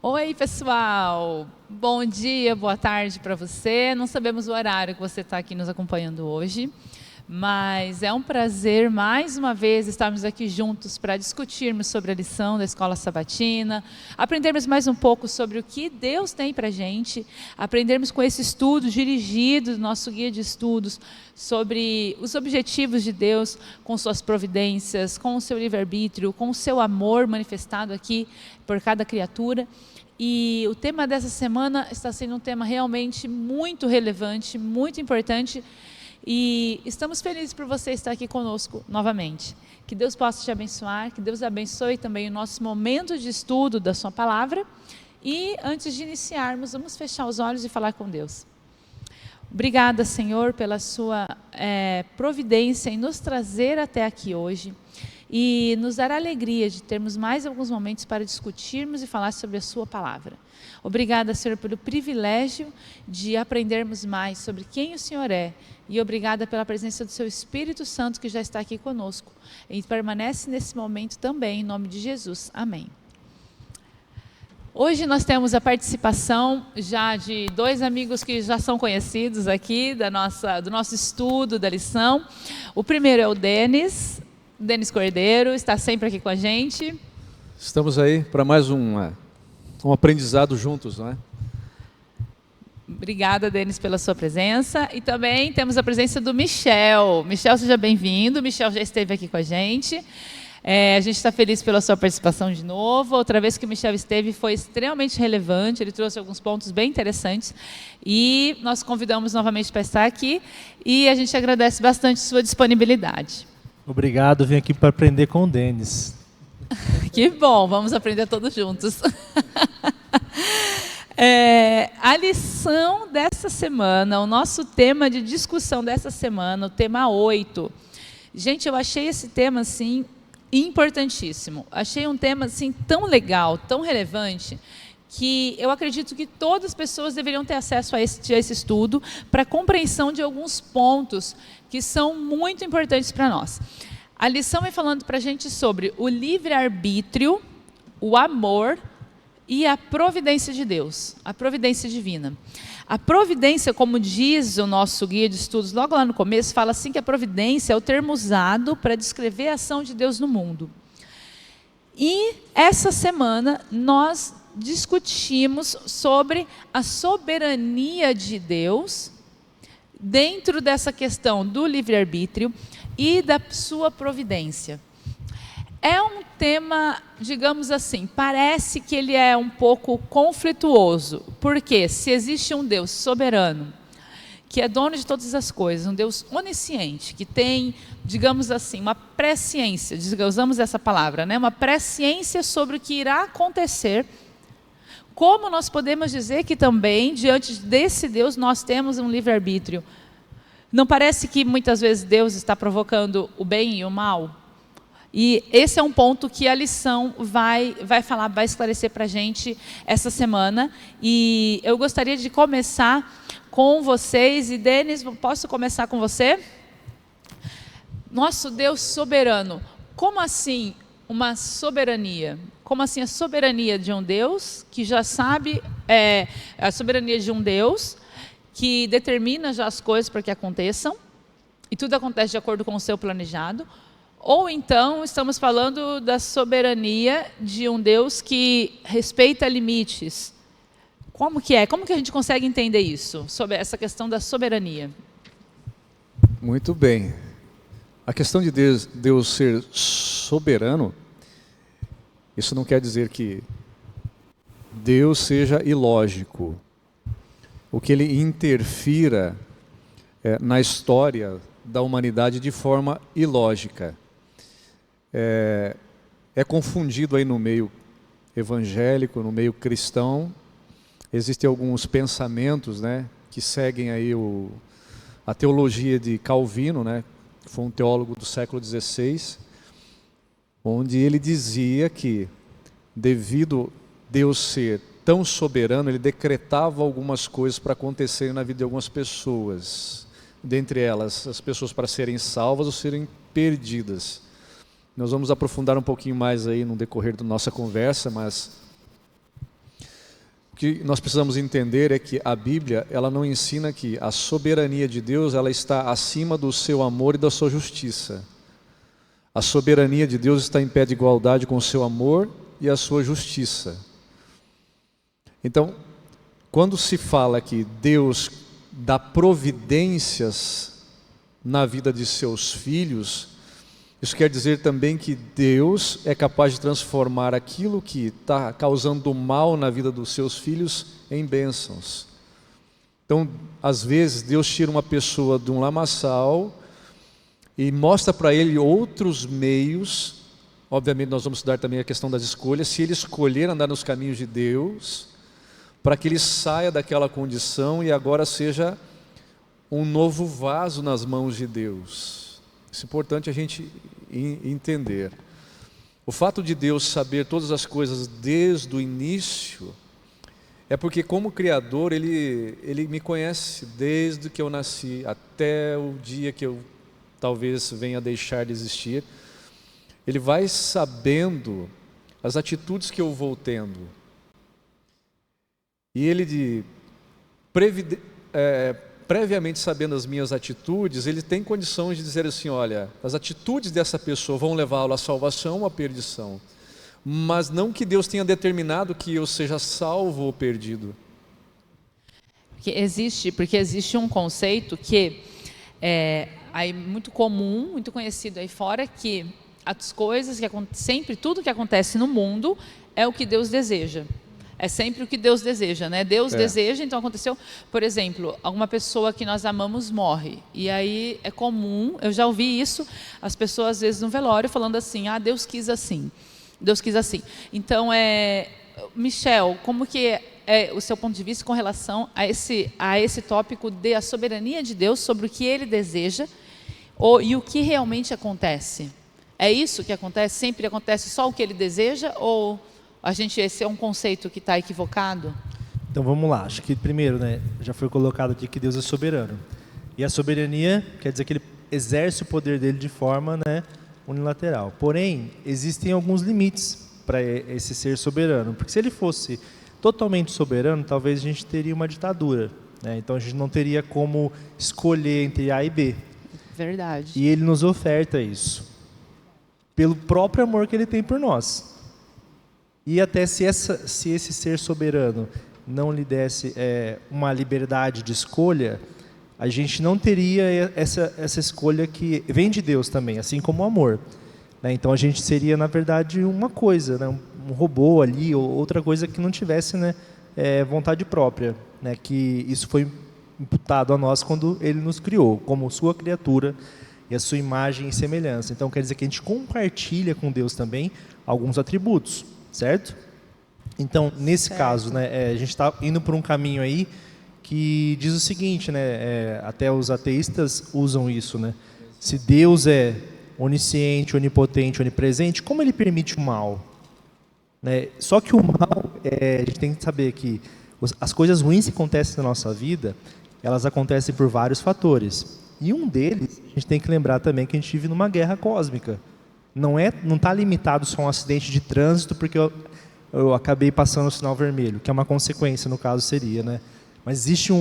Oi, pessoal! Bom dia, boa tarde para você. Não sabemos o horário que você está aqui nos acompanhando hoje, mas é um prazer, mais uma vez, estarmos aqui juntos para discutirmos sobre a lição da Escola Sabatina, aprendermos mais um pouco sobre o que Deus tem para a gente, aprendermos com esse estudo dirigido do nosso guia de estudos sobre os objetivos de Deus, com suas providências, com o seu livre-arbítrio, com o seu amor manifestado aqui por cada criatura. E o tema dessa semana está sendo um tema realmente muito relevante, muito importante, e estamos felizes por você estar aqui conosco novamente. Que Deus possa te abençoar, que Deus abençoe também o nosso momento de estudo da sua palavra. E antes de iniciarmos, vamos fechar os olhos e falar com Deus. Obrigada, Senhor, pela sua providência em nos trazer até aqui hoje e nos dar a alegria de termos mais alguns momentos para discutirmos e falar sobre a sua palavra. Obrigada, Senhor, pelo privilégio de aprendermos mais sobre quem o Senhor é, e obrigada pela presença do seu Espírito Santo que já está aqui conosco e permanece nesse momento também, em nome de Jesus. Amém. Hoje nós temos a participação já de dois amigos que já são conhecidos aqui do nosso estudo da lição. O primeiro é o Denis Cordeiro, está sempre aqui com a gente. Estamos aí para mais um aprendizado juntos, não é? Obrigada, Denis, pela sua presença. E também temos a presença do Michel. Michel, seja bem-vindo. Michel já esteve aqui com a gente. A gente está feliz pela sua participação de novo. Outra vez que o Michel esteve foi extremamente relevante, ele trouxe alguns pontos bem interessantes e nós convidamos novamente para estar aqui e a gente agradece bastante sua disponibilidade. Obrigado, vim aqui para aprender com o Denis. Que bom, vamos aprender todos juntos. A lição dessa semana, o nosso tema de discussão dessa semana, o tema 8. Gente, eu achei esse tema assim importantíssimo. Achei um tema assim tão legal, tão relevante, que eu acredito que todas as pessoas deveriam ter acesso a esse estudo para a compreensão de alguns pontos que são muito importantes para nós. A lição vem falando para a gente sobre o livre-arbítrio, o amor e a providência de Deus, a providência divina. A providência, como diz o nosso guia de estudos, logo lá no começo, fala assim que a providência é o termo usado para descrever a ação de Deus no mundo. E essa semana nós discutimos sobre a soberania de Deus dentro dessa questão do livre-arbítrio e da sua providência. É um tema, digamos assim, parece que ele é um pouco conflituoso, porque se existe um Deus soberano, que é dono de todas as coisas, um Deus onisciente, que tem, digamos assim, uma presciência, usamos essa palavra, né? Uma presciência sobre o que irá acontecer, como nós podemos dizer que também, diante desse Deus, nós temos um livre-arbítrio? Não parece que muitas vezes Deus está provocando o bem e o mal? E esse é um ponto que a lição vai esclarecer para a gente essa semana. E eu gostaria de começar com vocês. E Denis, posso começar com você? Nosso Deus soberano. Como assim uma soberania? Como assim a soberania de um Deus que já sabe, a soberania de um Deus que determina já as coisas para que aconteçam, e tudo acontece de acordo com o seu planejado? Ou então estamos falando da soberania de um Deus que respeita limites? Como que é? Como que a gente consegue entender isso, sobre essa questão da soberania? Muito bem. A questão de Deus ser soberano, isso não quer dizer que Deus seja ilógico, ou que Ele interfira na história da humanidade de forma ilógica. É confundido aí no meio evangélico, no meio cristão. Existem alguns pensamentos, né, que seguem aí a teologia de Calvino, né, que foi um teólogo do século XVI, onde ele dizia que, devido Deus ser tão soberano, ele decretava algumas coisas para acontecerem na vida de algumas pessoas. Dentre elas, as pessoas para serem salvas ou serem perdidas. Nós vamos aprofundar um pouquinho mais aí no decorrer da nossa conversa, mas que nós precisamos entender é que a Bíblia, ela não ensina que a soberania de Deus, ela está acima do seu amor e da sua justiça. A soberania de Deus está em pé de igualdade com o seu amor e a sua justiça. Então, quando se fala que Deus dá providências na vida de seus filhos, isso quer dizer também que Deus é capaz de transformar aquilo que está causando mal na vida dos seus filhos em bênçãos. Então, às vezes, Deus tira uma pessoa de um lamaçal e mostra para ele outros meios. Obviamente, nós vamos estudar também a questão das escolhas. Se ele escolher andar nos caminhos de Deus, para que ele saia daquela condição e agora seja um novo vaso nas mãos de Deus. Isso é importante a gente entender. O fato de Deus saber todas as coisas desde o início é porque, como Criador, Ele me conhece desde que eu nasci até o dia que eu talvez venha a deixar de existir. Ele vai sabendo as atitudes que eu vou tendo. E Ele, previamente sabendo as minhas atitudes, Ele tem condições de dizer assim, olha, as atitudes dessa pessoa vão levá-lo à salvação ou à perdição. Mas não que Deus tenha determinado que eu seja salvo ou perdido. Porque existe um conceito que é aí muito comum, muito conhecido aí fora, que as coisas que sempre tudo que acontece no mundo é o que Deus deseja. É sempre o que Deus deseja, né? Deus deseja, então aconteceu, por exemplo, alguma pessoa que nós amamos morre. E aí é comum, eu já ouvi isso, as pessoas às vezes no velório falando assim, Deus quis assim. Deus quis assim. Então, Michel, como que é o seu ponto de vista com relação a esse tópico de a soberania de Deus sobre o que Ele deseja e o que realmente acontece? É isso que acontece? Sempre acontece só o que Ele deseja ou esse é um conceito que está equivocado? Então vamos lá, acho que primeiro, já foi colocado aqui que Deus é soberano. E a soberania quer dizer que Ele exerce o poder dele de forma unilateral. Porém, existem alguns limites para esse ser soberano. Porque se Ele fosse totalmente soberano, talvez a gente teria uma ditadura. Então a gente não teria como escolher entre A e B. Verdade. E Ele nos oferta isso. Pelo próprio amor que Ele tem por nós. E até se esse ser soberano não lhe desse uma liberdade de escolha, a gente não teria essa escolha que vem de Deus também, assim como o amor. Então a gente seria, na verdade, uma coisa, um robô ali, ou outra coisa que não tivesse vontade própria. Que isso foi imputado a nós quando Ele nos criou, como sua criatura e a sua imagem e semelhança. Então quer dizer que a gente compartilha com Deus também alguns atributos. Certo? Então, nesse caso, a gente está indo por um caminho aí que diz o seguinte, até os ateístas usam isso, Se Deus é onisciente, onipotente, onipresente, como Ele permite o mal? Só que o mal, a gente tem que saber que as coisas ruins que acontecem na nossa vida, elas acontecem por vários fatores. E um deles, a gente tem que lembrar também que a gente vive numa guerra cósmica. Não está limitado só a um acidente de trânsito porque eu acabei passando o sinal vermelho, que é uma consequência, no caso seria, Mas existem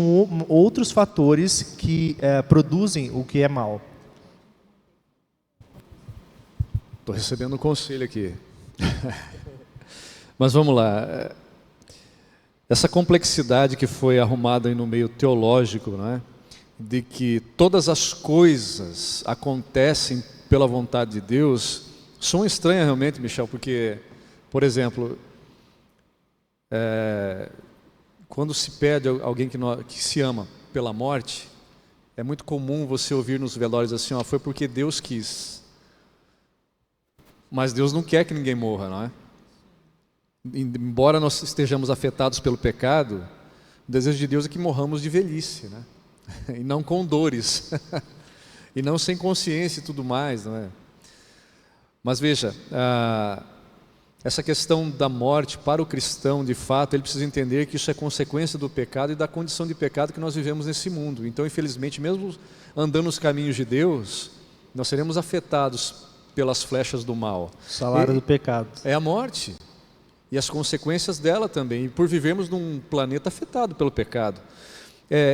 outros fatores que produzem o que é mal. Estou recebendo um conselho aqui. Mas vamos lá. Essa complexidade que foi arrumada aí no meio teológico, de que todas as coisas acontecem pela vontade de Deus, são estranhas realmente, Michel, porque, por exemplo, quando se pede alguém que se ama pela morte, é muito comum você ouvir nos velórios assim, foi porque Deus quis. Mas Deus não quer que ninguém morra, não é? Embora nós estejamos afetados pelo pecado, o desejo de Deus é que morramos de velhice, e não com dores. E não sem consciência e tudo mais, não é? Mas veja, essa questão da morte para o cristão, de fato, ele precisa entender que isso é consequência do pecado e da condição de pecado que nós vivemos nesse mundo. Então, infelizmente, mesmo andando nos caminhos de Deus, nós seremos afetados pelas flechas do mal. O salário do pecado. É a morte. e as consequências dela também, e por vivermos num planeta afetado pelo pecado.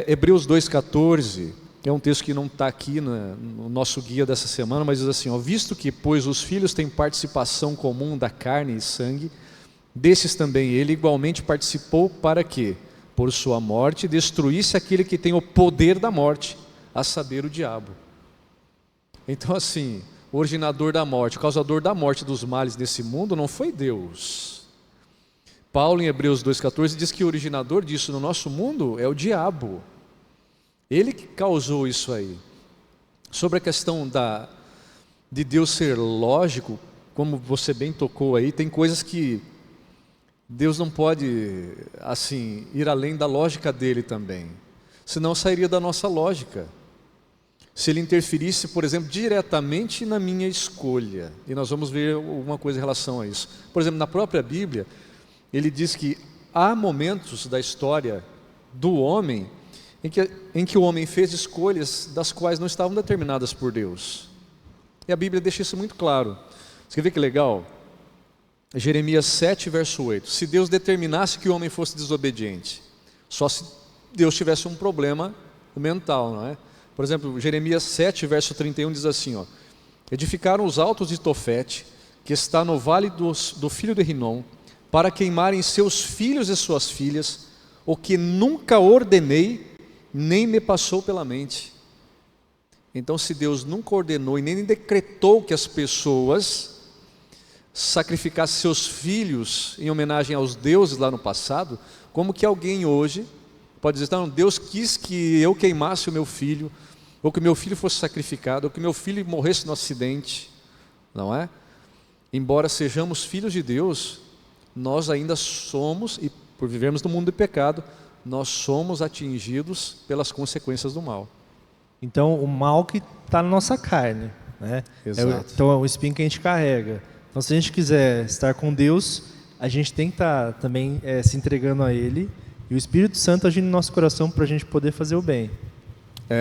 Hebreus 2,14, é um texto que não está aqui no nosso guia dessa semana, mas diz assim, ó, visto que, pois, os filhos têm participação comum da carne e sangue, desses também ele igualmente participou para que, por sua morte, destruísse aquele que tem o poder da morte, a saber, o diabo. Então, assim, o originador da morte, o causador da morte dos males desse mundo não foi Deus. Paulo, em Hebreus 2,14, diz que o originador disso no nosso mundo é o diabo. Ele que causou isso aí. Sobre a questão de Deus ser lógico, como você bem tocou aí, tem coisas que Deus não pode, assim, ir além da lógica dele também. Senão sairia da nossa lógica. Se ele interferisse, por exemplo, diretamente na minha escolha. E nós vamos ver alguma coisa em relação a isso. Por exemplo, na própria Bíblia, ele diz que há momentos da história do homem em que o homem fez escolhas das quais não estavam determinadas por Deus. E a Bíblia deixa isso muito claro. Você quer ver que legal? Jeremias 7, verso 8. Se Deus determinasse que o homem fosse desobediente, só se Deus tivesse um problema mental, não é? Por exemplo, Jeremias 7, verso 31 diz assim, ó, edificaram os altos de Tofete, que está no vale do filho de Rinom, para queimarem seus filhos e suas filhas, o que nunca ordenei, nem me passou pela mente. Então, se Deus nunca ordenou e nem decretou que as pessoas sacrificassem seus filhos em homenagem aos deuses lá no passado, como que alguém hoje pode dizer, não, Deus quis que eu queimasse o meu filho, ou que o meu filho fosse sacrificado, ou que meu filho morresse no acidente, não é? Embora sejamos filhos de Deus, nós ainda somos, e por vivermos no mundo de pecado, nós somos atingidos pelas consequências do mal. Então, o mal que está na nossa carne, né? Exato. Então, é o espinho que a gente carrega. Então, se a gente quiser estar com Deus, a gente tem que estar também se entregando a Ele, e o Espírito Santo agindo no nosso coração para a gente poder fazer o bem.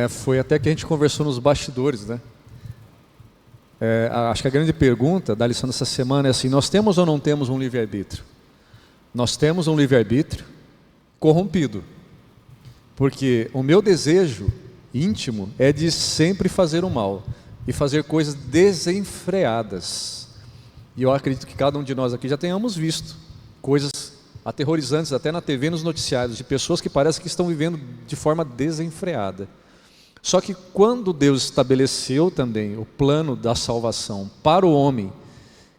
Foi até que a gente conversou nos bastidores, né? Acho que a grande pergunta da lição dessa semana é assim, nós temos ou não temos um livre-arbítrio? Nós temos um livre-arbítrio corrompido, porque o meu desejo íntimo é de sempre fazer o mal e fazer coisas desenfreadas, e eu acredito que cada um de nós aqui já tenhamos visto coisas aterrorizantes até na TV, nos noticiários, de pessoas que parecem que estão vivendo de forma desenfreada. Só que quando Deus estabeleceu também o plano da salvação para o homem,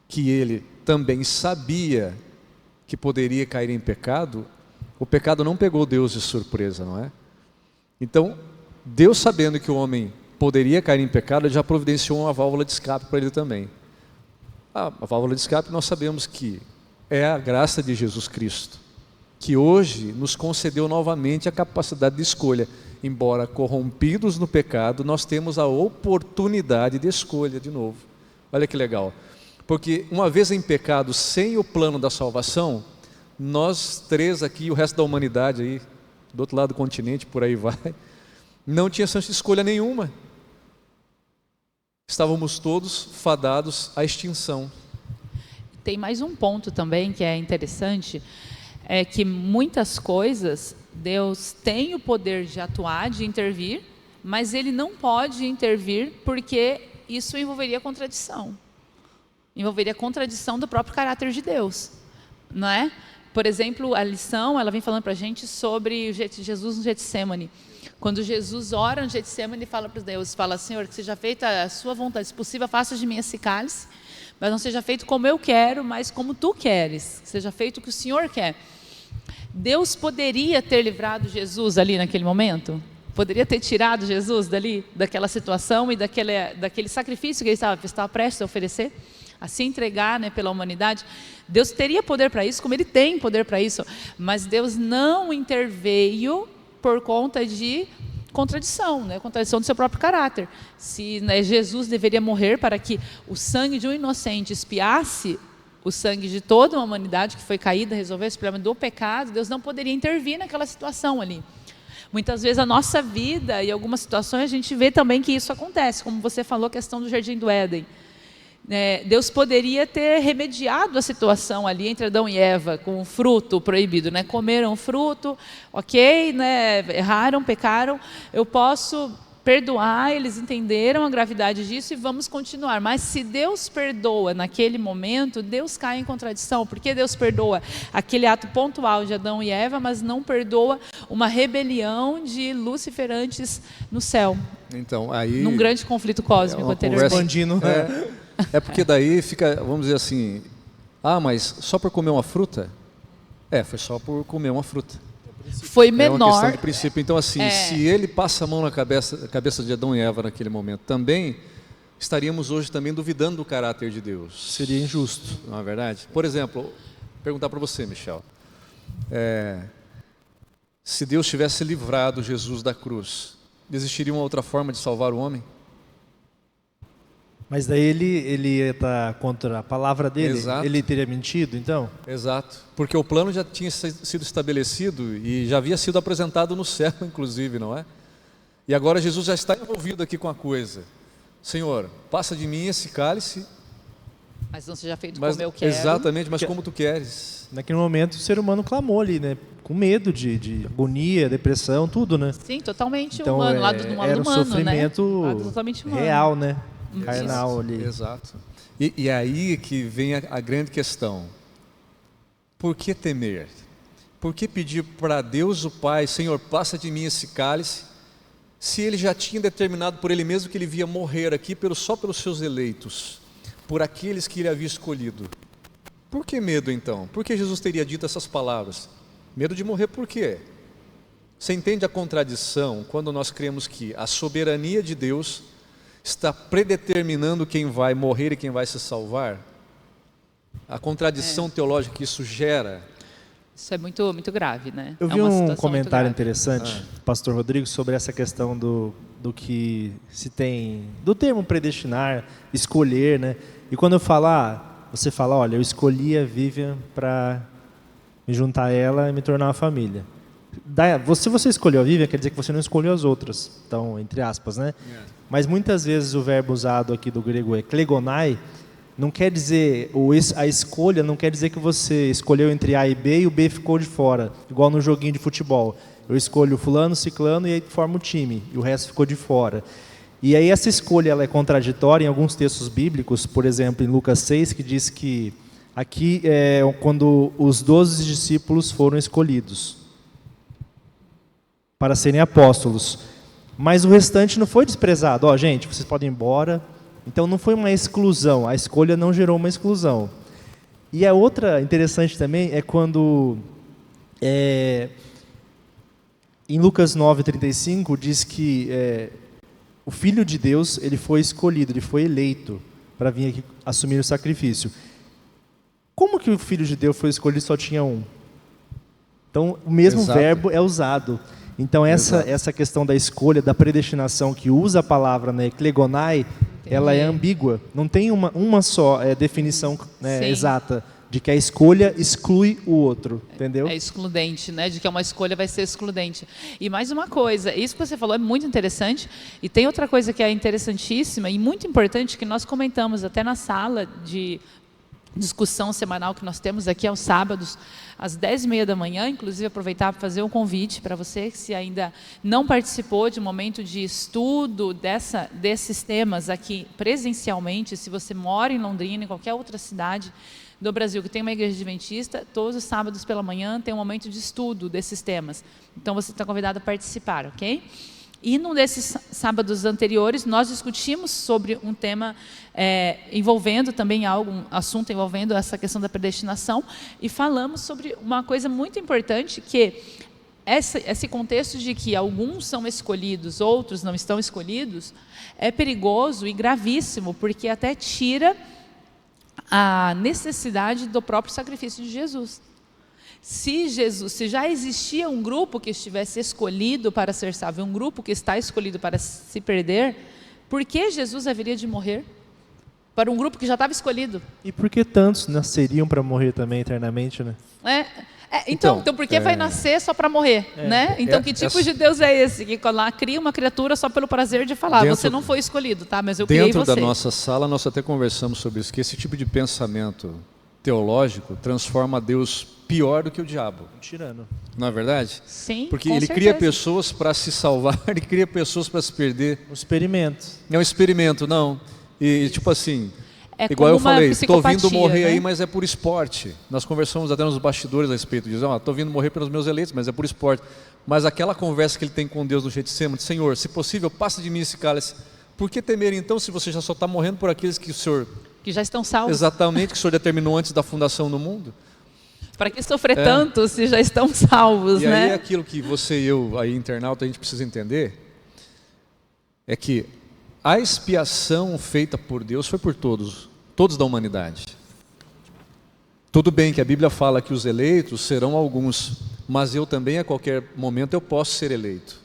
que ele também sabia que poderia cair em pecado, o pecado não pegou Deus de surpresa, não é? Então, Deus, sabendo que o homem poderia cair em pecado, ele já providenciou uma válvula de escape para ele também. A válvula de escape nós sabemos que é a graça de Jesus Cristo, que hoje nos concedeu novamente a capacidade de escolha. Embora corrompidos no pecado, nós temos a oportunidade de escolha de novo. Olha que legal. Porque uma vez em pecado, sem o plano da salvação, nós três aqui, o resto da humanidade aí, do outro lado do continente, por aí vai, não tinha chance de escolha nenhuma. Estávamos todos fadados à extinção. Tem mais um ponto também que é interessante, é que muitas coisas Deus tem o poder de atuar, de intervir, mas Ele não pode intervir porque isso envolveria contradição. Envolveria contradição do próprio caráter de Deus, não é? Por exemplo, a lição, ela vem falando para a gente sobre Jesus no Getsemane. Quando Jesus ora no Getsemane, ele fala para Deus, fala, Senhor, que seja feita a sua vontade, se possível, faça de mim esse cálice, mas não seja feito como eu quero, mas como tu queres, seja feito o que o Senhor quer. Deus poderia ter livrado Jesus ali naquele momento? Poderia ter tirado Jesus dali, daquela situação e daquele sacrifício que ele estava prestes a oferecer? A se entregar, né, pela humanidade? Deus teria poder para isso, como Ele tem poder para isso, mas Deus não interveio por conta de contradição, né? Contradição do seu próprio caráter. Se, né, Jesus deveria morrer para que o sangue de um inocente expiasse o sangue de toda uma humanidade que foi caída, resolver esse problema do pecado, Deus não poderia intervir naquela situação ali. Muitas vezes a nossa vida e algumas situações a gente vê também que isso acontece, como você falou, a questão do Jardim do Éden. Deus poderia ter remediado a situação ali entre Adão e Eva com o fruto proibido, né? Comeram o fruto, ok, né? Erraram, pecaram, eu posso perdoar, eles entenderam a gravidade disso e vamos continuar. Mas se Deus perdoa naquele momento, Deus cai em contradição, porque Deus perdoa aquele ato pontual de Adão e Eva, mas não perdoa uma rebelião de Lúcifer antes no céu. Então, aí... Num grande conflito cósmico anteriormente. Expandindo. É porque daí fica, vamos dizer assim, mas só por comer uma fruta? Foi só por comer uma fruta. Foi É uma menor. questão de princípio. Então, assim, se ele passa a mão na cabeça de Adão e Eva naquele momento, também estaríamos hoje também duvidando do caráter de Deus. Seria injusto. Não é verdade? Por exemplo, perguntar para você, Michel. Se Deus tivesse livrado Jesus da cruz, existiria uma outra forma de salvar o homem? Mas daí ele ia estar contra a palavra dele? Exato. Ele teria mentido, então? Exato, porque o plano já tinha sido estabelecido e já havia sido apresentado no céu, inclusive, não é? E agora Jesus já está envolvido aqui com a coisa. Senhor, passa de mim esse cálice. Mas não seja feito como eu quero. Exatamente, mas como tu queres. Naquele momento o ser humano clamou ali, né? Com medo de agonia, depressão, tudo, né? Sim, totalmente Então, humano, lado do lado era um humano, sofrimento né? Lado totalmente humano. real, né? Carnal ali. Exato. E aí que vem a grande questão. Por que temer? Por que pedir para Deus o Pai, Senhor, passa de mim esse cálice, se Ele já tinha determinado por Ele mesmo que Ele via morrer aqui só pelos seus eleitos, por aqueles que Ele havia escolhido? Por que medo então? Por que Jesus teria dito essas palavras? Medo de morrer por quê? Você entende a contradição quando nós cremos que a soberania de Deus está predeterminando quem vai morrer e quem vai se salvar? A contradição teológica que isso gera. Isso é muito, muito grave, né? Eu vi uma um situação comentário muito grave. interessante, pastor Rodrigo, sobre essa questão do que se tem, do termo predestinar, escolher, né? E quando eu falar, você fala, olha, eu escolhi a Vivian para me juntar a ela e me tornar uma família. Se você escolheu a Vivian, quer dizer que você não escolheu as outras. Então, entre aspas, né? Mas muitas vezes o verbo usado aqui do grego é klegonai, não quer dizer, a escolha não quer dizer que você escolheu entre A e B e o B ficou de fora, igual no joguinho de futebol. Eu escolho fulano, ciclano e aí formo o time, e o resto ficou de fora. E aí essa escolha ela é contraditória em alguns textos bíblicos, por exemplo, em Lucas 6, que diz que aqui é quando os 12 discípulos foram escolhidos para serem apóstolos. Mas o restante não foi desprezado. Gente, vocês podem ir embora. Então não foi uma exclusão. A escolha não gerou uma exclusão. E a outra interessante também é quando em Lucas 9:35 diz que o Filho de Deus ele foi escolhido, ele foi eleito para vir aqui assumir o sacrifício. Como que o Filho de Deus foi escolhido e só tinha um? Então o mesmo Exato. verbo é usado. Então essa questão da escolha, da predestinação que usa a palavra, né, klegonai, ela é ambígua. Não tem uma só definição exata de que a escolha exclui o outro, entendeu? É excludente, né? De que uma escolha vai ser excludente. E mais uma coisa, isso que você falou é muito interessante. E tem outra coisa que é interessantíssima e muito importante que nós comentamos até na sala de discussão semanal que nós temos aqui aos sábados, às 10h30 da manhã, inclusive aproveitar para fazer um convite para você, que se ainda não participou de um momento de estudo desses temas aqui presencialmente, se você mora em Londrina, em qualquer outra cidade do Brasil que tem uma igreja adventista, todos os sábados pela manhã tem um momento de estudo desses temas. Então você está convidado a participar, ok? E num desses sábados anteriores, nós discutimos sobre um tema envolvendo também um assunto envolvendo essa questão da predestinação e falamos sobre uma coisa muito importante, que esse contexto de que alguns são escolhidos, outros não estão escolhidos, é perigoso e gravíssimo, porque até tira a necessidade do próprio sacrifício de Jesus. Se já existia um grupo que estivesse escolhido para ser salvo, um grupo que está escolhido para se perder, por que Jesus haveria de morrer para um grupo que já estava escolhido? E por que tantos nasceriam para morrer também eternamente, né? Então por que vai nascer só para morrer, né? Então que tipo de Deus é esse que lá cria uma criatura só pelo prazer de falar, você não foi escolhido, tá? Mas eu criei você. Dentro da nossa sala nós até conversamos sobre isso, que esse tipo de pensamento teológico transforma Deus pior do que o diabo. Um tirano. Não é verdade? Sim, porque com ele certeza. cria pessoas para se salvar, ele cria pessoas para se perder. Um experimento. É um experimento, não. E tipo assim, igual como eu falei, estou psicopatia, vindo morrer né? aí, mas é por esporte. Nós conversamos até nos bastidores a respeito disso. Estou vindo morrer pelos meus eleitos, mas é por esporte. Mas aquela conversa que ele tem com Deus no Getsemane, Senhor, se possível, passa de mim esse cálice. Por que temer então, se você já só está morrendo por aqueles que o Senhor... Que já estão salvos. Exatamente, que o Senhor determinou antes da fundação do mundo. Para que sofrer tanto se já estão salvos, e né? aí aquilo que você e eu, aí internauta, a gente precisa entender, é que a expiação feita por Deus foi por todos da humanidade. Tudo bem que a Bíblia fala que os eleitos serão alguns, mas eu também a qualquer momento eu posso ser eleito.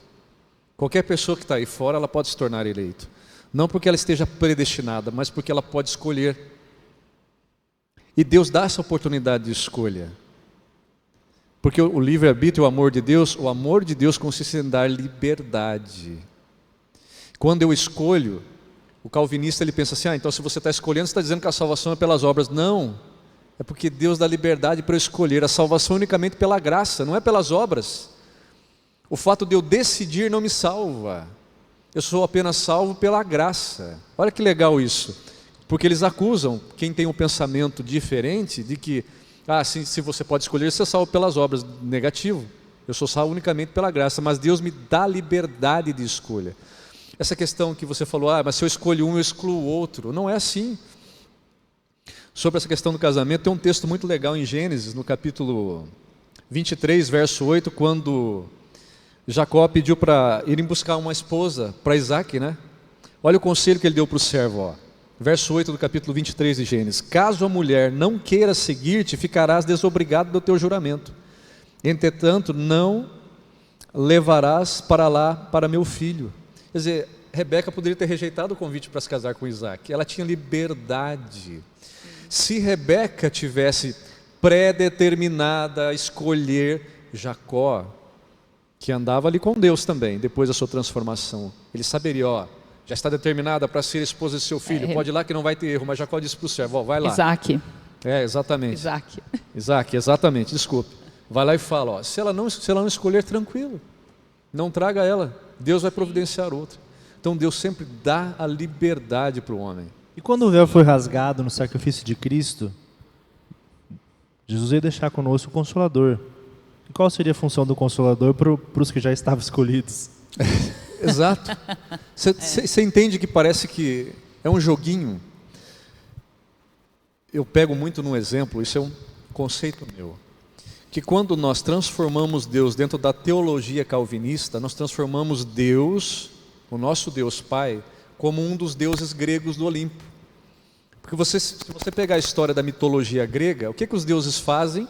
Qualquer pessoa que está aí fora, ela pode se tornar eleito. Não porque ela esteja predestinada, mas porque ela pode escolher. E Deus dá essa oportunidade de escolha. Porque o livre-arbítrio, o amor de Deus consiste em dar liberdade. Quando eu escolho, o calvinista ele pensa assim, então se você está escolhendo, você está dizendo que a salvação é pelas obras. Não, é porque Deus dá liberdade para eu escolher. A salvação é unicamente pela graça, não é pelas obras. O fato de eu decidir não me salva. Eu sou apenas salvo pela graça. Olha que legal isso. Porque eles acusam quem tem um pensamento diferente de que, se você pode escolher, você é salvo pelas obras. Negativo. Eu sou salvo unicamente pela graça, mas Deus me dá liberdade de escolha. Essa questão que você falou, mas se eu escolho um, eu excluo o outro. Não é assim. Sobre essa questão do casamento, tem um texto muito legal em Gênesis, no capítulo 23, verso 8, quando Jacó pediu para irem buscar uma esposa para Isaac, né? Olha o conselho que ele deu para o servo, verso 8 do capítulo 23 de Gênesis. Caso a mulher não queira seguir-te, ficarás desobrigado do teu juramento. Entretanto, não levarás para lá para meu filho. Quer dizer, Rebeca poderia ter rejeitado o convite para se casar com Isaac. Ela tinha liberdade. Se Rebeca tivesse predeterminada a escolher Jacó, que andava ali com Deus também, depois da sua transformação, ele saberia, já está determinada para ser esposa de seu filho, pode ir lá que não vai ter erro, mas Jacó disse para o servo, vai lá. Isaac. Exatamente. Isaac, exatamente, desculpe. Vai lá e fala, se ela não escolher, tranquilo, não traga ela, Deus vai providenciar outra. Então Deus sempre dá a liberdade para o homem. E quando o véu foi rasgado no sacrifício de Cristo, Jesus ia deixar conosco o Consolador. E qual seria a função do Consolador para os que já estavam escolhidos? Exato. Você entende que parece que é um joguinho? Eu pego muito num exemplo, isso é um conceito meu, que quando nós transformamos Deus dentro da teologia calvinista, nós transformamos Deus, o nosso Deus Pai, como um dos deuses gregos do Olimpo. Porque se você pegar a história da mitologia grega, o que os deuses fazem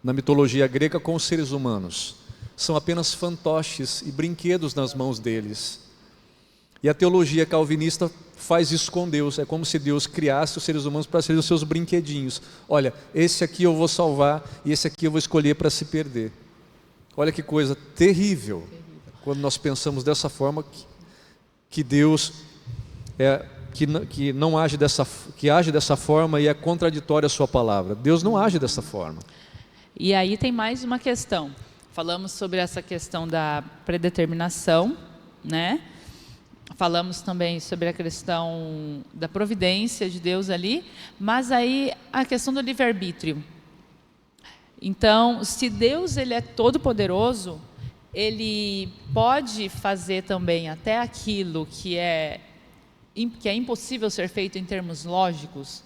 na mitologia grega com os seres humanos? São apenas fantoches e brinquedos nas mãos deles. E a teologia calvinista faz isso com Deus. É como se Deus criasse os seres humanos para serem os seus brinquedinhos. Olha, esse aqui eu vou salvar e esse aqui eu vou escolher para se perder. Olha que coisa terrível. Quando nós pensamos dessa forma, que Deus que não age que age dessa forma e é contraditória a sua palavra. Deus não age dessa forma. E aí tem mais uma questão. Falamos sobre essa questão da predeterminação, né? Falamos também sobre a questão da providência de Deus ali, mas aí a questão do livre-arbítrio. Então, se Deus ele é todo poderoso, ele pode fazer também até aquilo que é impossível ser feito em termos lógicos.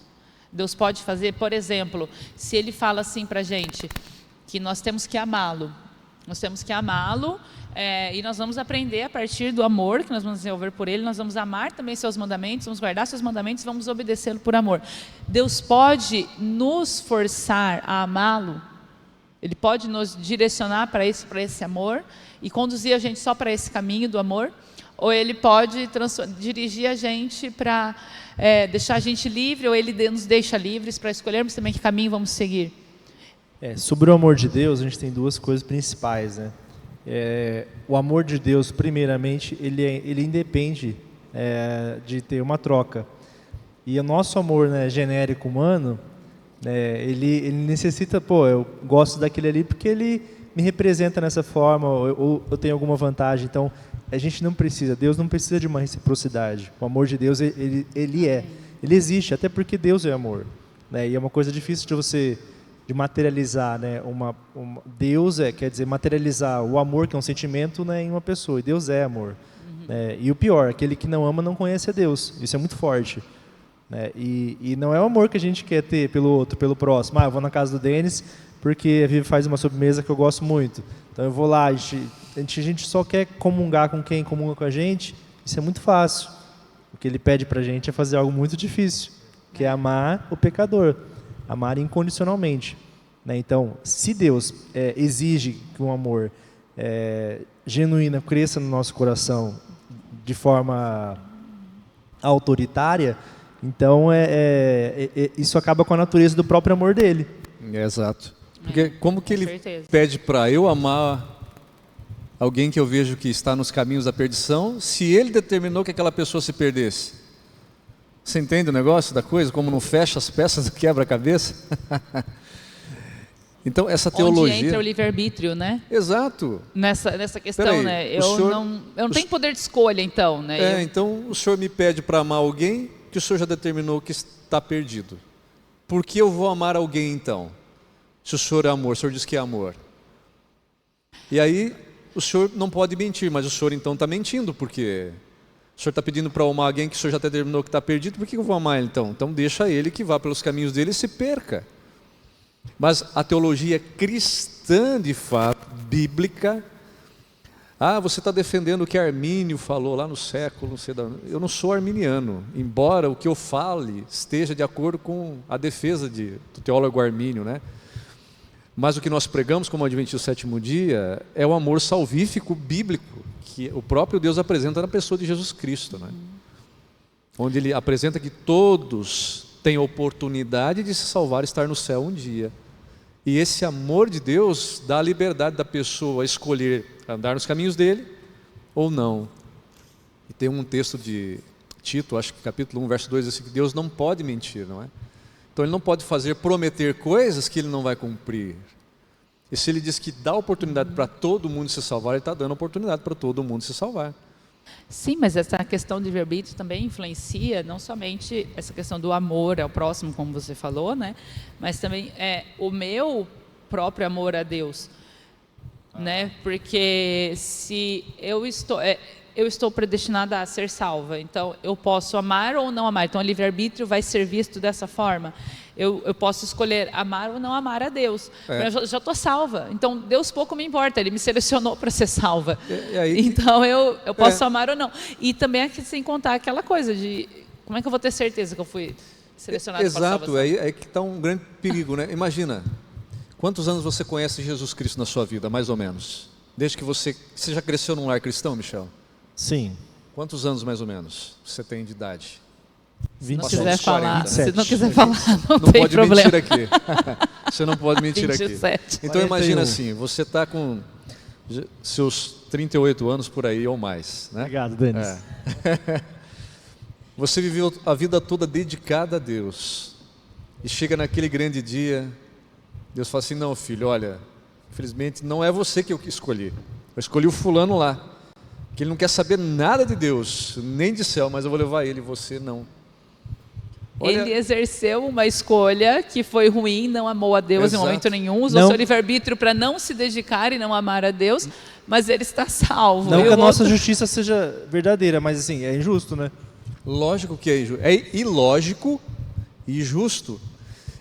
Deus pode fazer, por exemplo, se ele fala assim para a gente, que nós temos que amá-lo. E nós vamos aprender a partir do amor que nós vamos desenvolver por ele, nós vamos amar também seus mandamentos, vamos guardar seus mandamentos, vamos obedecê-lo por amor. Deus pode nos forçar a amá-lo, ele pode nos direcionar para esse amor e conduzir a gente só para esse caminho do amor, ou ele pode dirigir a gente para deixar a gente livre, ou ele nos deixa livres para escolhermos também que caminho vamos seguir. Sobre o amor de Deus, a gente tem duas coisas principais, né? O amor de Deus, primeiramente, ele independe de ter uma troca. E o nosso amor, né, genérico humano, ele necessita, eu gosto daquele ali porque ele me representa nessa forma, ou eu tenho alguma vantagem. Então, a gente não precisa, Deus não precisa de uma reciprocidade. O amor de Deus, ele existe, até porque Deus é amor, né? E é uma coisa difícil de materializar, né? Deus quer dizer, materializar o amor, que é um sentimento, né, em uma pessoa, e Deus é amor. E o pior, aquele que não ama não conhece a Deus. Isso é muito forte. E não é o amor que a gente quer ter pelo outro, pelo próximo. Eu vou na casa do Denis porque a Vivi faz uma sobremesa que eu gosto muito. Então eu vou lá, a gente só quer comungar com quem comunga com a gente. Isso é muito fácil. O que ele pede pra gente é fazer algo muito difícil, que é amar o pecador, amar incondicionalmente. Então, se Deus exige que um amor genuíno cresça no nosso coração de forma autoritária, então isso acaba com a natureza do próprio amor dele. Exato. Porque como que ele pede para eu amar alguém que eu vejo que está nos caminhos da perdição, se ele determinou que aquela pessoa se perdesse? Você entende o negócio da coisa? Como não fecha as peças do quebra-cabeça? Então, essa teologia... Onde entra o livre-arbítrio, né? Exato. Nessa questão, né? Eu não tenho poder de escolha, então, né? Então o senhor me pede para amar alguém que o senhor já determinou que está perdido. Por que eu vou amar alguém, então? Se o senhor é amor, o senhor diz que é amor. E aí, o senhor não pode mentir, mas o senhor então está mentindo, porque o senhor está pedindo para amar alguém que o senhor já determinou que está perdido, por que eu vou amar ele então? Então deixa ele que vá pelos caminhos dele e se perca. Mas a teologia cristã, de fato, bíblica, você está defendendo o que Armínio falou lá no século, não sei eu não sou arminiano, embora o que eu fale esteja de acordo com a defesa do teólogo Armínio, né? Mas o que nós pregamos como Adventista do Sétimo Dia é o amor salvífico bíblico, que o próprio Deus apresenta na pessoa de Jesus Cristo, né? Onde ele apresenta que todos têm oportunidade de se salvar e estar no céu um dia. E esse amor de Deus dá a liberdade da pessoa a escolher andar nos caminhos dele ou não. E tem um texto de Tito, acho que capítulo 1, verso 2, diz assim, que Deus não pode mentir, não é? Então ele não pode prometer coisas que ele não vai cumprir. E se ele diz que dá oportunidade para todo mundo se salvar, ele está dando oportunidade para todo mundo se salvar. Sim, mas essa questão de livre-arbítrio também influencia não somente essa questão do amor ao próximo, como você falou, né? Mas também o meu próprio amor a Deus, né? Porque se eu estou predestinada a ser salva, então eu posso amar ou não amar. Então o livre-arbítrio vai ser visto dessa forma. Eu posso escolher amar ou não amar a Deus. Eu já estou salva, então Deus pouco me importa, Ele me selecionou para ser salva. Então eu posso amar ou não. E também aqui sem contar aquela coisa de como é que eu vou ter certeza que eu fui selecionado para salvação? Exato, aí que está um grande perigo, né? Imagina, quantos anos você conhece Jesus Cristo na sua vida, mais ou menos? Desde que você já cresceu num lar cristão, Michel? Sim. Quantos anos mais ou menos você tem de idade? 27. Se não quiser falar, não tem pode problema. mentir aqui. Você não pode mentir 27. aqui. Então imagina assim, você está com seus 38 anos por aí ou mais, né? Obrigado, Denis. Você viveu a vida toda dedicada a Deus. E chega naquele grande dia, Deus fala assim, não filho, olha, infelizmente não é você que eu escolhi. Eu escolhi o fulano lá, que ele não quer saber nada de Deus, nem de céu, mas eu vou levar ele, você não. Olha, ele exerceu uma escolha que foi ruim, não amou a Deus em momento nenhum, usou seu livre-arbítrio para não se dedicar e não amar a Deus, mas ele está salvo. Não que a nossa justiça seja verdadeira, mas assim, é injusto, né? Lógico que é injusto. É ilógico e injusto.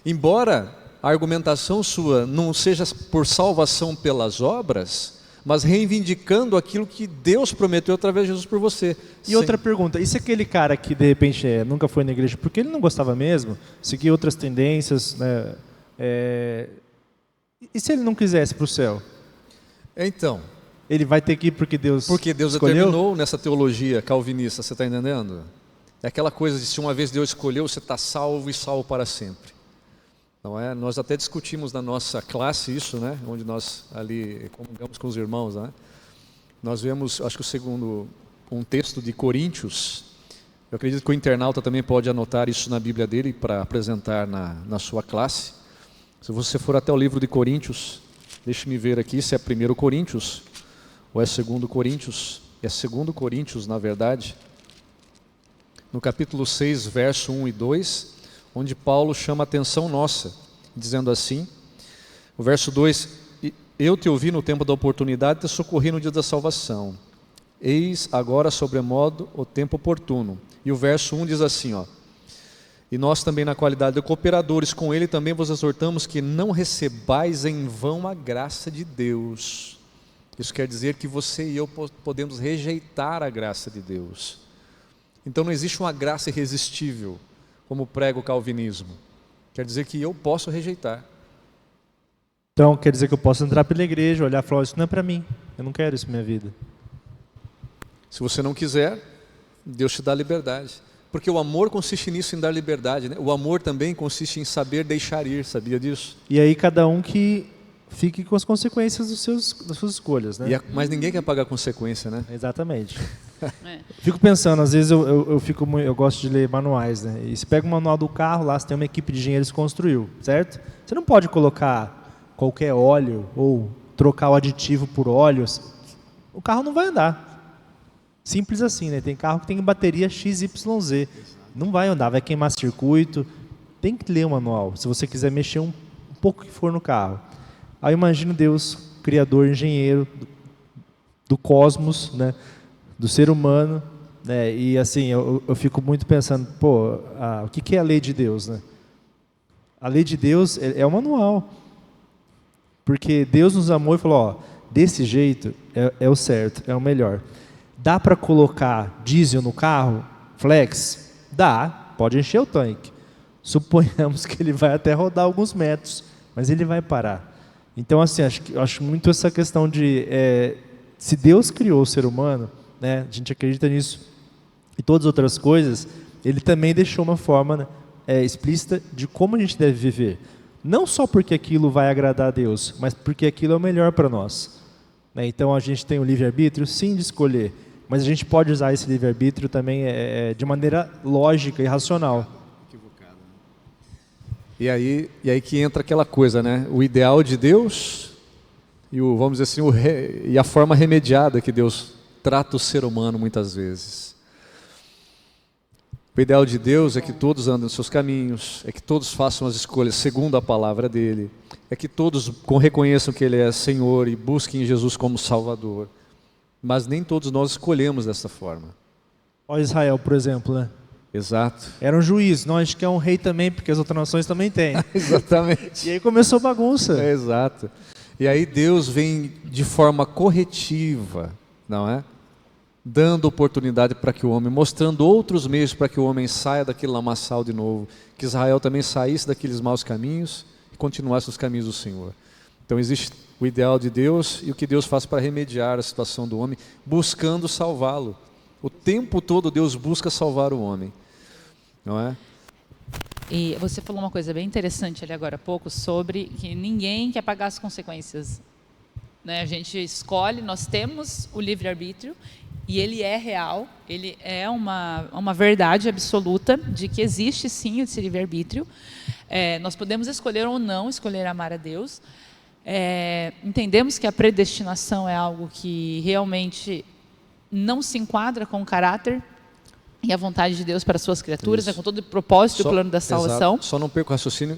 Embora a argumentação sua não seja por salvação pelas obras, mas reivindicando aquilo que Deus prometeu através de Jesus por você. E outra pergunta, e se aquele cara que de repente nunca foi na igreja, porque ele não gostava mesmo, seguia outras tendências, né? E se ele não quisesse para o céu? Então, ele vai ter que ir porque Deus escolheu? Determinou nessa teologia calvinista, você está entendendo? É aquela coisa de se uma vez Deus escolheu, você está salvo e salvo para sempre. Não é? Nós até discutimos na nossa classe isso, né? Onde nós ali comungamos com os irmãos, né? Nós vemos, acho que um texto de Coríntios. Eu acredito que o internauta também pode anotar isso na Bíblia dele para apresentar na sua classe. Se você for até o livro de Coríntios, deixe-me ver aqui se é 1 Coríntios ou é 2 Coríntios. É 2 Coríntios, na verdade. No capítulo 6, verso 1 e 2, onde Paulo chama a atenção nossa, dizendo assim, o verso 2, eu te ouvi no tempo da oportunidade e te socorri no dia da salvação. Eis agora sobremodo o tempo oportuno. E o verso 1 diz assim, ó, e nós também na qualidade de cooperadores com ele também vos exortamos que não recebais em vão a graça de Deus. Isso quer dizer que você e eu podemos rejeitar a graça de Deus. Então não existe uma graça irresistível, como prega o calvinismo. Quer dizer que eu posso rejeitar. Então quer dizer que eu posso entrar pela igreja, olhar e falar, isso não é para mim, eu não quero isso na minha vida. Se você não quiser, Deus te dá liberdade. Porque o amor consiste nisso, em dar liberdade, né? O amor também consiste em saber deixar ir, sabia disso? E aí cada um que fique com as consequências das suas escolhas, né? Mas ninguém quer pagar consequência, né? Exatamente. Fico pensando, às vezes eu gosto de ler manuais, né? E você pega o manual do carro, lá você tem uma equipe de engenheiros que construiu, certo? Você não pode colocar qualquer óleo ou trocar o aditivo por óleo, o carro não vai andar. Simples assim, né? Tem carro que tem bateria XYZ. Não vai andar, vai queimar circuito. Tem que ler o manual, se você quiser mexer um pouco que for no carro. Aí imagino Deus, criador, engenheiro do cosmos, né? Do ser humano, né? E assim, eu fico muito pensando, o que é a lei de Deus, né? A lei de Deus é o manual. Porque Deus nos amou e falou, desse jeito é o certo, é o melhor. Dá para colocar diesel no carro? Flex? Dá, pode encher o tanque. Suponhamos que ele vai até rodar alguns metros, mas ele vai parar. Então, assim, acho muito essa questão de, se Deus criou o ser humano, né, a gente acredita nisso, e todas as outras coisas, ele também deixou uma forma, né, explícita de como a gente deve viver. Não só porque aquilo vai agradar a Deus, mas porque aquilo é o melhor para nós. Né? Então, a gente tem o livre-arbítrio, sim, de escolher, mas a gente pode usar esse livre-arbítrio também de maneira lógica e racional. E aí que entra aquela coisa, né? O ideal de Deus e vamos dizer assim, e a forma remediada que Deus trata o ser humano muitas vezes. O ideal de Deus é que todos andem nos seus caminhos, é que todos façam as escolhas segundo a palavra dele, é que todos reconheçam que ele é Senhor e busquem Jesus como Salvador. Mas nem todos nós escolhemos dessa forma. Olha Israel, por exemplo, né? Exato. Era um juiz, não, a gente quer um rei também, porque as outras nações também têm. Exatamente. E aí começou a bagunça. Exato. E aí Deus vem de forma corretiva, não é? Dando oportunidade para que o homem, mostrando outros meios para que o homem saia daquele lamaçal de novo, que Israel também saísse daqueles maus caminhos e continuasse os caminhos do Senhor. Então existe o ideal de Deus e o que Deus faz para remediar a situação do homem, buscando salvá-lo. O tempo todo Deus busca salvar o homem, não é? E você falou uma coisa bem interessante ali agora há pouco sobre que ninguém quer pagar as consequências. Né? A gente escolhe, nós temos o livre-arbítrio e ele é real, ele é uma verdade absoluta de que existe sim esse livre-arbítrio. Nós podemos escolher ou não escolher amar a Deus. Entendemos que a predestinação é algo que realmente não se enquadra com o caráter e a vontade de Deus para as suas criaturas, com todo o propósito e o plano da salvação. Exato. Só não perco o raciocínio.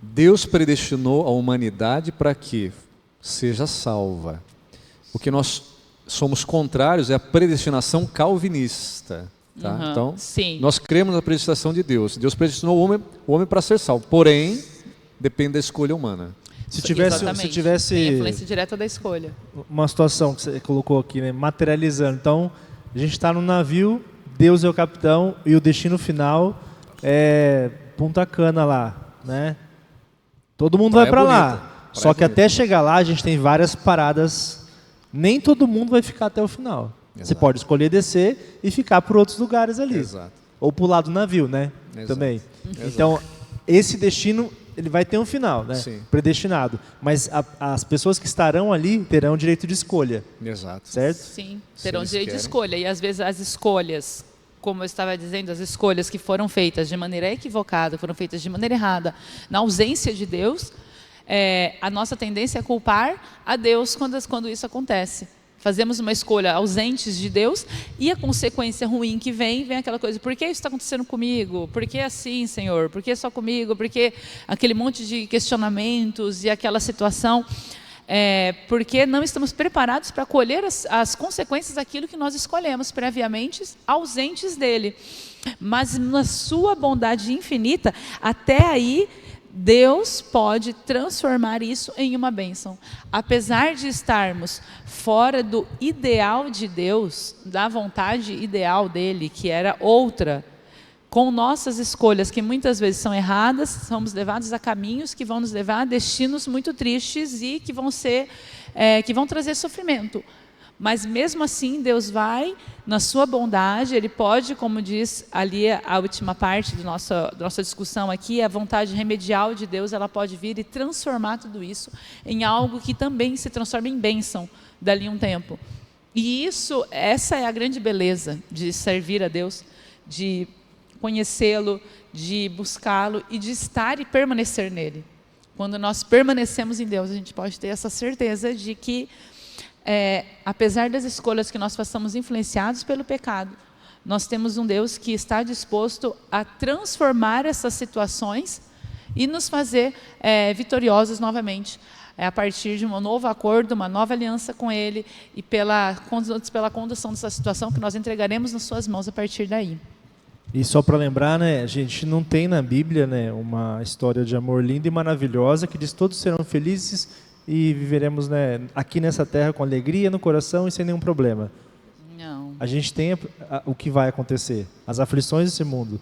Deus predestinou a humanidade para que seja salva. O que nós somos contrários é a predestinação calvinista. Tá? Então, sim. Nós cremos na predestinação de Deus. Deus predestinou o homem para ser salvo. Porém, depende da escolha humana. Se tivesse tem influência direta da escolha. Uma situação que você colocou aqui, né, materializando. Então, a gente está no navio, Deus é o capitão e o destino final é Punta Cana lá, né? Todo mundo vai para lá. Só que até chegar lá, a gente tem várias paradas. Nem todo mundo vai ficar até o final. Exato. Você pode escolher descer e ficar por outros lugares ali. Exato. Ou pular do navio, né? Exato. Também. Exato. Então, esse destino ele vai ter um final, né? Sim. Predestinado. Mas as pessoas que estarão ali terão direito de escolha. Exato. Certo? Sim, Se terão eles direito de querem. escolha. E às vezes as escolhas, como eu estava dizendo, as escolhas que foram feitas de maneira equivocada, foram feitas de maneira errada, na ausência de Deus, a nossa tendência é culpar a Deus quando isso acontece. Fazemos uma escolha ausentes de Deus e a consequência ruim que vem aquela coisa: por que isso está acontecendo comigo? Por que assim, Senhor? Por que só comigo? Por que aquele monte de questionamentos e aquela situação? Porque não estamos preparados para colher as consequências daquilo que nós escolhemos previamente, ausentes dele. Mas na sua bondade infinita, até aí, Deus pode transformar isso em uma bênção. Apesar de estarmos fora do ideal de Deus, da vontade ideal dele, que era outra, com nossas escolhas, que muitas vezes são erradas, somos levados a caminhos que vão nos levar a destinos muito tristes e que vão trazer sofrimento. Mas mesmo assim, Deus vai, na sua bondade, Ele pode, como diz ali a última parte da nossa discussão aqui, a vontade remedial de Deus, ela pode vir e transformar tudo isso em algo que também se transforma em bênção dali a um tempo. E essa é a grande beleza de servir a Deus, de conhecê-lo, de buscá-lo e de estar e permanecer nele. Quando nós permanecemos em Deus, a gente pode ter essa certeza de que apesar das escolhas que nós façamos influenciados pelo pecado, nós temos um Deus que está disposto a transformar essas situações e nos fazer vitoriosos novamente, a partir de um novo acordo, uma nova aliança com Ele e pela condução dessa situação que nós entregaremos nas suas mãos a partir daí. E só para lembrar, né, a gente não tem na Bíblia, né, uma história de amor linda e maravilhosa que diz: todos serão felizes e viveremos, né, aqui nessa terra com alegria no coração e sem nenhum problema. Não. A gente tem o que vai acontecer, as aflições desse mundo,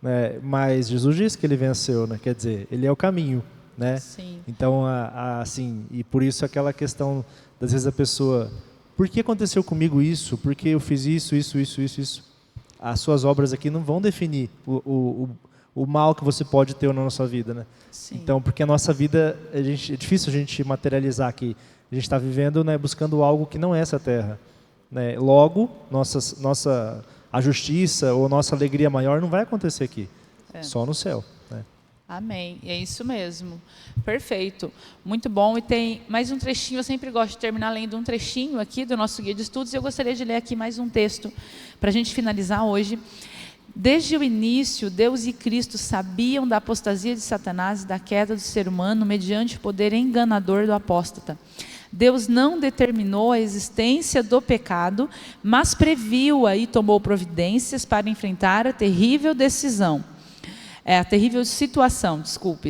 né, mas Jesus disse que Ele venceu, né, quer dizer, Ele é o caminho, né? Sim. Então, assim, e por isso aquela questão, às vezes a pessoa: por que aconteceu comigo isso? Por que eu fiz isso? As suas obras aqui não vão definir o mal que você pode ter na nossa vida, né? Sim. Então, porque a nossa vida, é difícil a gente materializar aqui. A gente está vivendo, né, buscando algo que não é essa terra, né? Logo, a justiça ou nossa alegria maior não vai acontecer aqui, só no céu, né? Amém, é isso mesmo, perfeito, muito bom. E tem mais um trechinho, eu sempre gosto de terminar lendo um trechinho aqui do nosso guia de estudos, e eu gostaria de ler aqui mais um texto, para a gente finalizar hoje. Desde o início, Deus e Cristo sabiam da apostasia de Satanás e da queda do ser humano mediante o poder enganador do apóstata. Deus não determinou a existência do pecado, mas previu-a e tomou providências para enfrentar a terrível situação.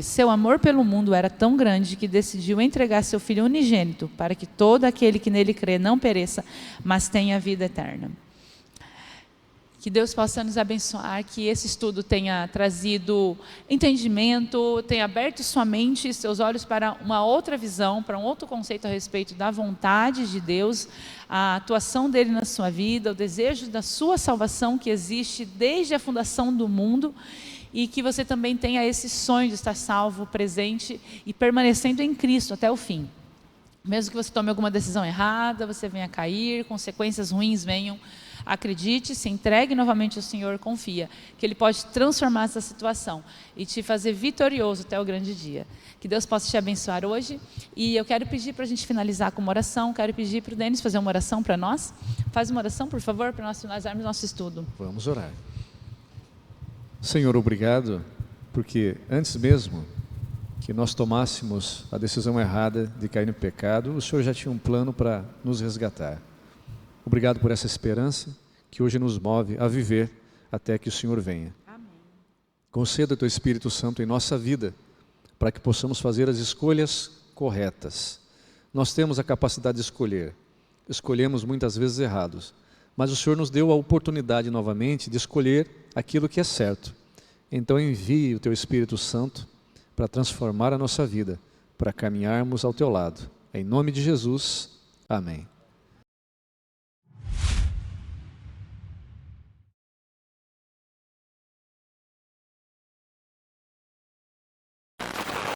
Seu amor pelo mundo era tão grande que decidiu entregar seu Filho unigênito para que todo aquele que nele crê não pereça, mas tenha vida eterna. Que Deus possa nos abençoar, que esse estudo tenha trazido entendimento, tenha aberto sua mente e seus olhos para uma outra visão, para um outro conceito a respeito da vontade de Deus, a atuação dele na sua vida, o desejo da sua salvação que existe desde a fundação do mundo, e que você também tenha esse sonho de estar salvo, presente e permanecendo em Cristo até o fim. Mesmo que você tome alguma decisão errada, você venha a cair, consequências ruins venham, acredite, se entregue novamente ao Senhor, confia, que Ele pode transformar essa situação e te fazer vitorioso até o grande dia. Que Deus possa te abençoar hoje. E eu quero pedir para a gente finalizar com uma oração, quero pedir para o Denis fazer uma oração para nós. Faz uma oração, por favor, para nós finalizarmos nosso estudo. Vamos orar. Senhor, obrigado, porque antes mesmo que nós tomássemos a decisão errada de cair no pecado, o Senhor já tinha um plano para nos resgatar. Obrigado por essa esperança que hoje nos move a viver até que o Senhor venha. Amém. Conceda o Teu Espírito Santo em nossa vida, para que possamos fazer as escolhas corretas. Nós temos a capacidade de escolher. Escolhemos muitas vezes errados, mas o Senhor nos deu a oportunidade novamente de escolher aquilo que é certo. Então envie o Teu Espírito Santo para transformar a nossa vida, para caminharmos ao Teu lado. Em nome de Jesus, amém.